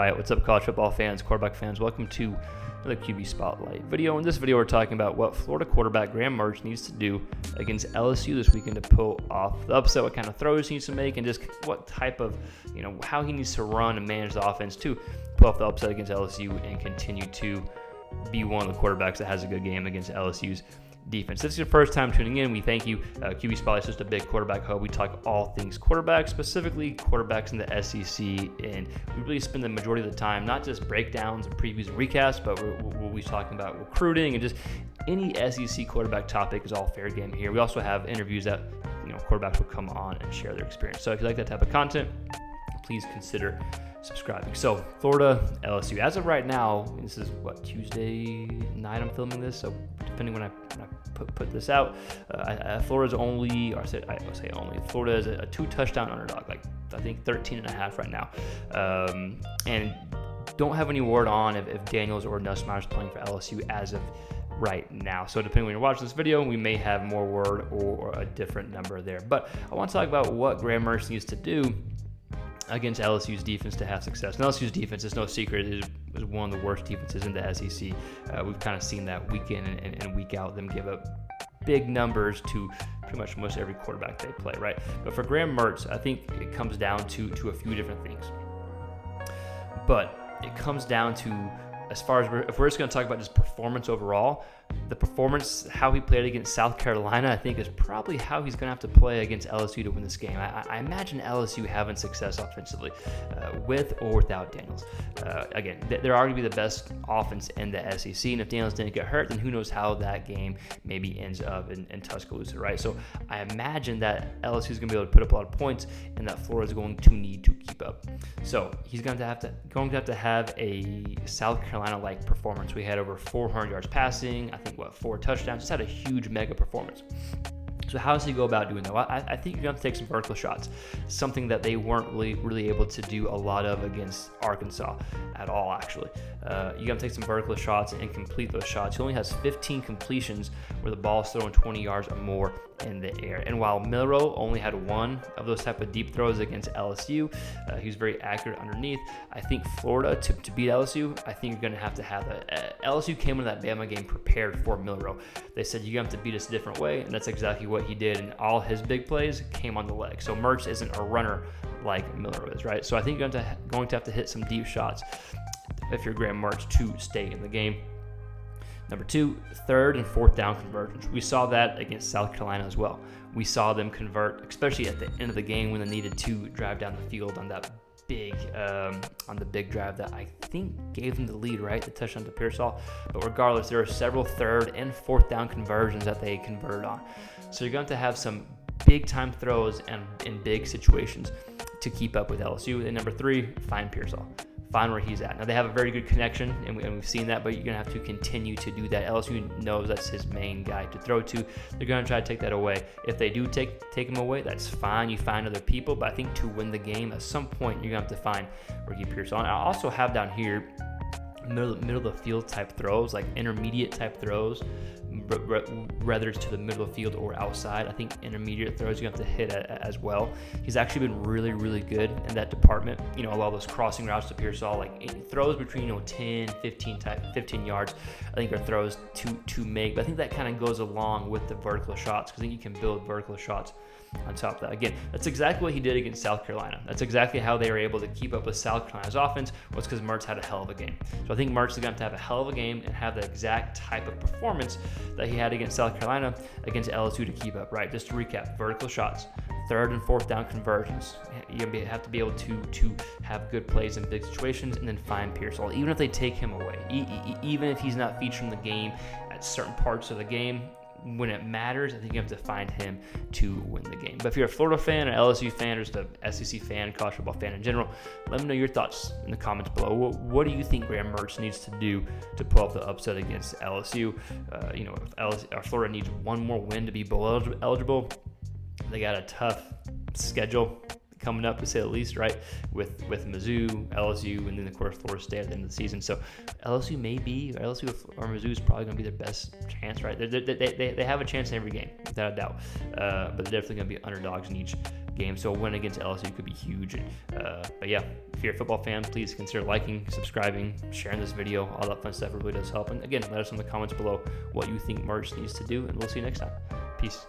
right, what's up, college football fans, quarterback fans? Welcome to another QB Spotlight video. In this video, we're talking about what Florida quarterback Graham Mertz needs to do against LSU this weekend to pull off the upset, what kind of throws he needs to make, and just what type of, how he needs to run and manage the offense to pull off the upset against LSU and continue to be one of the quarterbacks that has a good game against LSU's defense. If this is your first time tuning in, we thank you. QB Spotlight is just a big quarterback hub. We talk all things quarterback, specifically quarterbacks in the SEC, and we really spend the majority of the time not just breakdowns and previews and recaps, but we'll be talking about recruiting and just any SEC quarterback topic is all fair game here. We also have interviews that quarterbacks will come on and share their experience. So if you like that type of content, please consider subscribing. So Florida, LSU. As of right now, this is Tuesday night I'm filming this, so depending when I put this out, Florida's only, Florida is a 2-touchdown underdog, like I think 13.5 right now, and don't have any word on if Daniels or Nussmeier's playing for LSU as of right now. So depending when you're watching this video, we may have more word or a different number there. But I want to talk about what Graham Mertz needs to do against LSU's defense to have success. And LSU's defense, is no secret, is one of the worst defenses in the SEC. We've kind of seen that week in and week out, them give up big numbers to pretty much most every quarterback they play, right? But for Graham Mertz, I think it comes down to a few different things. But it comes down to, as far as if we're just going to talk about just performance overall, the performance, how he played against South Carolina, I think is probably how he's going to have to play against LSU to win this game. I imagine LSU having success offensively with or without Daniels. Again, they're arguably be the best offense in the SEC, and if Daniels didn't get hurt, then who knows how that game maybe ends up in Tuscaloosa, right? So I imagine that LSU is going to be able to put up a lot of points, and that Florida is going to need to keep up. So he's going to have to have a South Carolina-like performance. We had over 400 yards passing, I think 4 touchdowns, just had a huge mega performance. So how does he go about doing that? Well, I think you're going to have to take some vertical shots, something that they weren't really able to do a lot of against Arkansas at all, actually. You got to take some vertical shots and complete those shots. He only has 15 completions where the ball is thrown 20 yards or more in the air. And while Milroe only had 1 of those type of deep throws against LSU, he was very accurate underneath. I think Florida, to beat LSU, I think you're going to have LSU came into that Bama game prepared for Milroe. They said, you're going to have to beat us a different way, and that's exactly what he did, and all his big plays came on the leg. So Mertz isn't a runner like Milroe is, right? So I think you're going to have to hit some deep shots if you're Graham Mertz to stay in the game. Number 2, 3rd and 4th down conversions. We saw that against South Carolina as well. We saw them convert, especially at the end of the game when they needed to drive down the field on that big, on the big drive that I think gave them the lead, right? The touchdown to Pearsall. But regardless, there are several 3rd and 4th down conversions that they converted on. So you're going to have some big time throws and in big situations to keep up with LSU. And number 3, find Pearsall. Find where he's at. Now, they have a very good connection, and we've seen that, but you're going to have to continue to do that. LSU knows that's his main guy to throw to. They're going to try to take that away. If they do take him away, that's fine. You find other people, but I think to win the game, at some point, you're going to have to find where he Pearsall. And I also have down here middle of the field type throws, like intermediate type throws, whether it's to the middle of the field or outside. I think intermediate throws you have to hit as well. He's actually been really, really good in that department. A lot of those crossing routes to Pearsall, like throws between 10, 15 yards, I think are throws to make. But I think that kind of goes along with the vertical shots, because I think you can build vertical shots on top of that. Again, that's exactly what he did against South Carolina. That's exactly how they were able to keep up with South Carolina's offense, was because Mertz had a hell of a game. So I think Mertz is going to have a hell of a game and have the exact type of performance that he had against South Carolina against LSU to keep up, right? Just to recap, vertical shots, 3rd and 4th down conversions. You have to be able to have good plays in big situations, and then find Pearsall. Even if they take him away, even if he's not featuring the game at certain parts of the game, when it matters, I think you have to find him to win the game. But if you're a Florida fan, an LSU fan, or just a SEC fan, college football fan in general, let me know your thoughts in the comments below. What do you think Graham Mertz needs to do to pull off the upset against LSU? If Florida needs one more win to be bowl eligible, they got a tough schedule coming up, to say the least, right? With Mizzou, LSU, and then of course Florida State at the end of the season. So LSU or Mizzou is probably going to be their best chance, right? They have a chance in every game, without a doubt. But they're definitely going to be underdogs in each game. So a win against LSU could be huge. But yeah, if you're a football fan, please consider liking, subscribing, sharing this video. All that fun stuff really does help. And again, let us know in the comments below what you think Mertz needs to do, and we'll see you next time. Peace.